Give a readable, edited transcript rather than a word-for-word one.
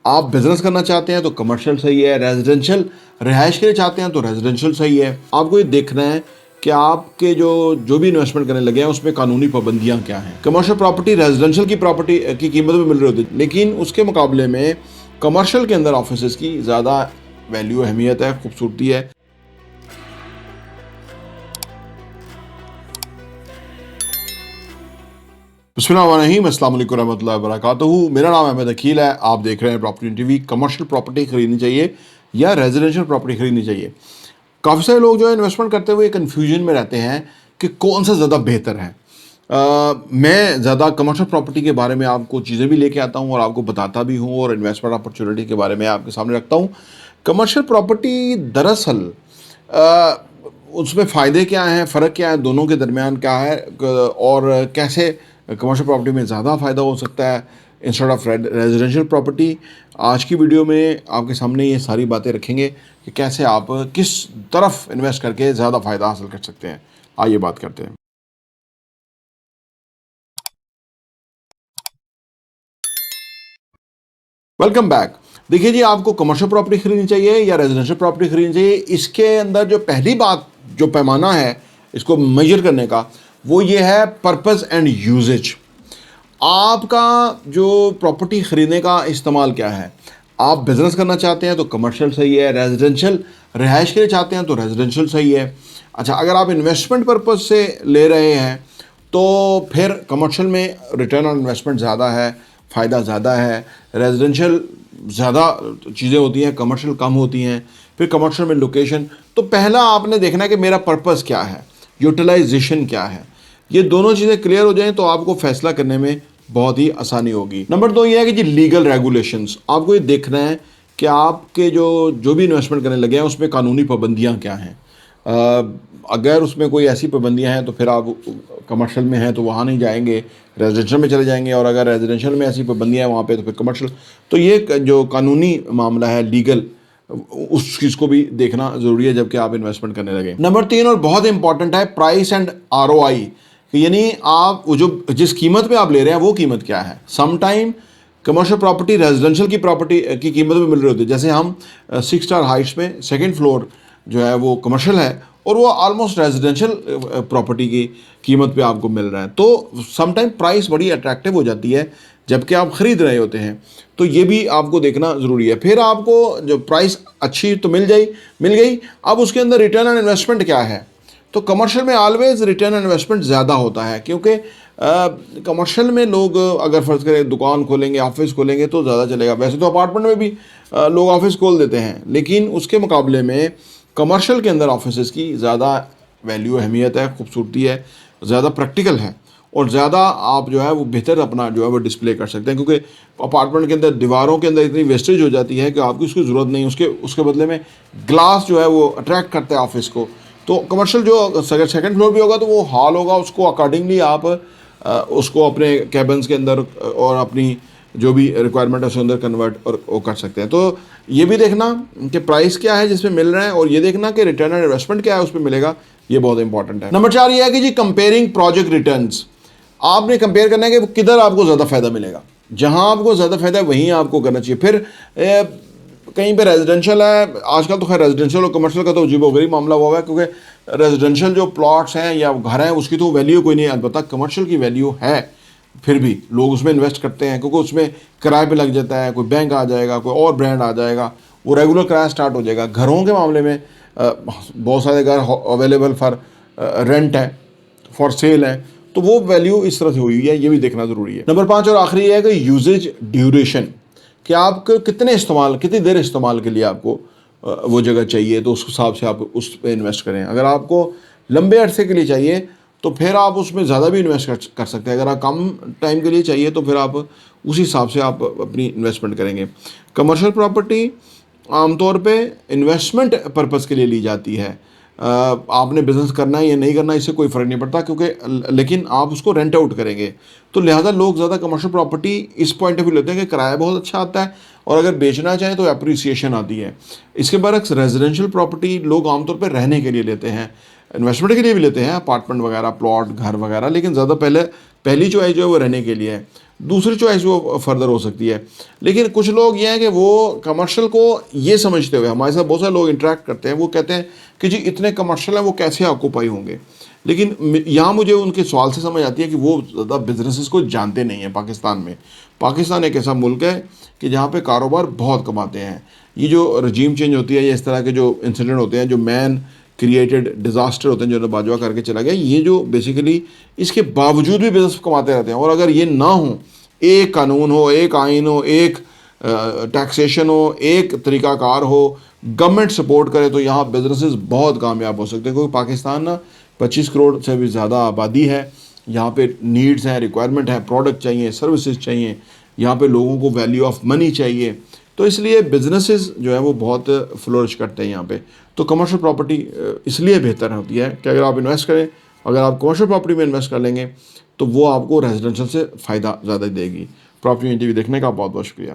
आप बिजनेस करना चाहते हैं तो कमर्शियल सही है, रेजिडेंशियल रिहाइश के लिए चाहते हैं तो रेजिडेंशियल सही है। आपको ये देखना है कि आपके जो भी इन्वेस्टमेंट करने लगे हैं उसमें कानूनी पाबंदियां क्या हैं। कमर्शियल प्रॉपर्टी रेजिडेंशियल की प्रॉपर्टी की कीमत में मिल रही होती है, लेकिन उसके मुकाबले में कमर्शियल के अंदर ऑफिस की ज़्यादा वैल्यू अहमियत है, खूबसूरती है। बिस्मिल्लाहिर्रहमानिर्रहीम, अस्सलाम वालेकुम रहमतुल्लाहि व बरकातुहू। मेरा नाम अहमद अकील है। आप देख रहे हैं प्रॉपर्टी टीवी। कमर्शियल प्रॉपर्टी खरीदनी चाहिए या रेजिडेंशियल प्रॉपर्टी खरीदनी चाहिए। काफ़ी सारे लोग जो है इन्वेस्टमेंट करते हुए कन्फ्यूजन में रहते हैं कि कौन सा ज़्यादा बेहतर है। मैं ज़्यादा कमर्शियल प्रॉपर्टी के बारे में आपको चीज़ें भी लेके आता हूँ और आपको बताता भी हूँ और इन्वेस्टमेंट अपॉर्चुनिटी के बारे में आपके सामने रखता हूँ। कमर्शियल प्रॉपर्टी दरअसल उसमें फ़ायदे क्या हैं, फ़र्क क्या है, दोनों के दरमियान क्या है और कैसे कमर्शियल प्रॉपर्टी में ज़्यादा फ़ायदा हो सकता है इंस्टेड ऑफ रेजिडेंशियल प्रॉपर्टी। आज की वीडियो में आपके सामने ये सारी बातें रखेंगे कि कैसे आप किस तरफ इन्वेस्ट करके ज़्यादा फ़ायदा हासिल कर सकते हैं। आइए बात करते हैं। Welcome back. देखिए जी, आपको कमर्शियल प्रॉपर्टी खरीदनी चाहिए या रेजिडेंशियल प्रॉपर्टी खरीदनी चाहिए, इसके अंदर जो पहली बात, जो पैमाना है इसको मेजर करने का, वो ये है पर्पस एंड यूजेज। आपका जो प्रॉपर्टी ख़रीदने का इस्तेमाल क्या है। आप बिज़नेस करना चाहते हैं तो कमर्शियल सही है, रेजिडेंशियल रिहाइश के लिए चाहते हैं तो रेजिडेंशियल सही है। अच्छा, अगर आप इन्वेस्टमेंट पर्पस से ले रहे हैं तो फिर कमर्शियल में रिटर्न ऑन इन्वेस्टमेंट ज़्यादा है, फ़ायदा ज़्यादा है। रेजिडेंशियल ज़्यादा चीज़ें होती हैं, कमर्शियल कम होती हैं। फिर कमर्शियल में लोकेशन। तो पहला आपने देखना है कि मेरा पर्पस क्या है, यूटिलाइजेशन क्या है। ये दोनों चीज़ें क्लियर हो जाएं तो आपको फैसला करने में बहुत ही आसानी होगी। नंबर 2 ये है कि जी लीगल रेगुलेशंस। आपको ये देखना है कि आपके जो भी इन्वेस्टमेंट करने लगे हैं उसमें कानूनी पाबंदियां क्या हैं। अगर उसमें कोई ऐसी पाबंदियां हैं तो फिर आप कमर्शियल में हैं तो वहाँ नहीं जाएंगे, रेजिडेंशियल में चले जाएंगे। और अगर रेजिडेंशियल में ऐसी पाबंदियां हैं वहाँ पे तो फिर कमर्शियल। तो ये जो कानूनी मामला है, लीगल, उस चीज़ को भी देखना ज़रूरी है जबकि आप इन्वेस्टमेंट करने लगे। नंबर 3 और बहुत इंपॉर्टेंट है, प्राइस एंड ROI। यानी आप जो जिस कीमत पे आप ले रहे हैं वो कीमत क्या है। समटाइम कमर्शियल प्रॉपर्टी रेजिडेंशियल की प्रॉपर्टी की कीमत में मिल रही होती है। जैसे हम 6 स्टार हाइट्स में सेकंड फ्लोर जो है वो कमर्शियल है और वो ऑलमोस्ट रेजिडेंशियल प्रॉपर्टी की कीमत पे आपको मिल रहा है। तो समटाइम प्राइस बड़ी अट्रैक्टिव हो जाती है जबकि आप ख़रीद रहे होते हैं। तो ये भी आपको देखना ज़रूरी है। फिर आपको जो प्राइस अच्छी तो मिल गई, अब उसके अंदर रिटर्न ऑन इन्वेस्टमेंट क्या है। तो कमर्शियल में ऑलवेज रिटर्न ऑन इन्वेस्टमेंट ज़्यादा होता है, क्योंकि कमर्शियल में लोग अगर फ़र्ज़ करें दुकान खोलेंगे, ऑफिस खोलेंगे तो ज़्यादा चलेगा। वैसे तो अपार्टमेंट में भी लोग ऑफिस खोल देते हैं, लेकिन उसके मुकाबले में कमर्शियल के अंदर ऑफिस की ज़्यादा वैल्यू अहमियत है, खूबसूरती है, ज़्यादा प्रैक्टिकल है और ज़्यादा आप जो है वो बेहतर अपना जो है वो डिस्प्ले कर सकते हैं। क्योंकि अपार्टमेंट के अंदर दीवारों के अंदर इतनी वेस्टेज हो जाती है कि आपको उसकी ज़रूरत नहीं, उसके बदले में ग्लास जो है वो अट्रैक्ट करता है ऑफिस को। तो कमर्शियल जो अगर सेकंड फ्लोर भी होगा तो वो हॉल होगा, उसको अकॉर्डिंगली आप उसको अपने कैबिन्स के अंदर और अपनी जो भी रिक्वायरमेंट है उसके अंदर कन्वर्ट और वो कर सकते हैं। तो ये भी देखना कि प्राइस क्या है जिसमें मिल रहा है और ये देखना कि रिटर्न ऑन इन्वेस्टमेंट क्या है उस पर मिलेगा। ये बहुत इंपॉर्टेंट है। नंबर 4 ये है कि जी कंपेयरिंग प्रोजेक्ट रिटर्न्स। आपने कंपेयर करना है कि किधर आपको ज़्यादा फ़ायदा मिलेगा। जहाँ आपको ज़्यादा फ़ायदा है वहीं आपको करना चाहिए। फिर कहीं पे रेजिडेंशियल है, आजकल तो खैर रेजिडेंशियल और कमर्शियल का तो अजीबोगरीब मामला हुआ है, क्योंकि रेजिडेंशियल जो प्लॉट्स हैं या घर हैं उसकी तो वैल्यू कोई नहीं है। अलबत्ता कमर्शियल की वैल्यू है, फिर भी लोग उसमें इन्वेस्ट करते हैं क्योंकि उसमें किराए पे लग जाता है। कोई बैंक आ जाएगा, कोई और ब्रांड आ जाएगा, वो रेगुलर किराया स्टार्ट हो जाएगा। घरों के मामले में बहुत सारे घर अवेलेबल फॉर रेंट है, फॉर सेल है, तो वो वैल्यू इस तरह से हुई है, ये भी देखना ज़रूरी है। नंबर 5 और आखिरी है कि यूजेज ड्यूरेशन, कि आपको कितनी देर इस्तेमाल के लिए आपको वो जगह चाहिए, तो उस हिसाब से आप उस पर इन्वेस्ट करें। अगर आपको लंबे अरसे के लिए चाहिए तो फिर आप उसमें ज़्यादा भी इन्वेस्ट कर सकते हैं। अगर आप कम टाइम के लिए चाहिए तो फिर आप उसी हिसाब से आप अपनी इन्वेस्टमेंट करेंगे। कमर्शियल प्रॉपर्टी आमतौर पे इन्वेस्टमेंट पर्पस के लिए ली जाती है। आपने बिज़नेस करना है या नहीं करना इससे कोई फ़र्क नहीं पड़ता, क्योंकि लेकिन आप उसको रेंट आउट करेंगे। तो लिहाजा लोग ज़्यादा कमर्शियल प्रॉपर्टी इस पॉइंट ऑफ व्यू लेते हैं कि किराया बहुत अच्छा आता है और अगर बेचना चाहें तो अप्रिसिएशन आती है। इसके बरक्स रेजिडेंशियल प्रॉपर्टी लोग आमतौर पर रहने के लिए लेते हैं, इन्वेस्टमेंट के लिए भी लेते हैं, अपार्टमेंट वगैरह, प्लॉट, घर वगैरह, लेकिन ज़्यादा पहली चॉइस जो है वो रहने के लिए है। दूसरी चॉइस वो फर्दर हो सकती है। लेकिन कुछ लोग ये हैं कि वो कमर्शियल को ये समझते हुए, हमारे साथ बहुत सारे लोग इंटरेक्ट करते हैं, वो कहते हैं कि जी इतने कमर्शियल हैं वो कैसे ऑक्यूपाई होंगे। लेकिन यहाँ मुझे उनके सवाल से समझ आती है कि वो ज़्यादा बिजनेसेस को जानते नहीं हैं पाकिस्तान में। पाकिस्तान एक ऐसा मुल्क है कि जहाँ पे कारोबार बहुत कमाते हैं। ये जो रजीम चेंज होती है या इस तरह के जो इंसिडेंट होते हैं, जो मैन क्रिएटेड डिज़ास्टर होते हैं, जो बाजवा करके चला गया, ये जो बेसिकली इसके बावजूद भी बिजनेस कमाते रहते हैं। और अगर ये ना हो, एक कानून हो, एक आइन हो, एक टैक्सेशन हो, एक तरीक़ाकार हो, गवर्नमेंट सपोर्ट करे, तो यहाँ बिजनेसेस बहुत कामयाब हो सकते हैं। क्योंकि पाकिस्तान ना 25 करोड़ से भी ज़्यादा आबादी है, यहाँ पे नीड्स हैं, रिक्वायरमेंट है, प्रोडक्ट चाहिए, सर्विसेज चाहिए, यहाँ पे लोगों को वैल्यू ऑफ मनी चाहिए। तो इसलिए बिजनेसेस जो है वो बहुत फ्लोरिश करते हैं यहाँ पे। तो कमर्शियल प्रॉपर्टी इसलिए बेहतर होती है कि अगर आप इन्वेस्ट करें, अगर आप कमर्शियल प्रॉपर्टी में इन्वेस्ट कर लेंगे तो वो आपको रेजिडेंशियल से फ़ायदा ज़्यादा देगी। प्रॉपर्टी टीवी देखने का बहुत बहुत शुक्रिया।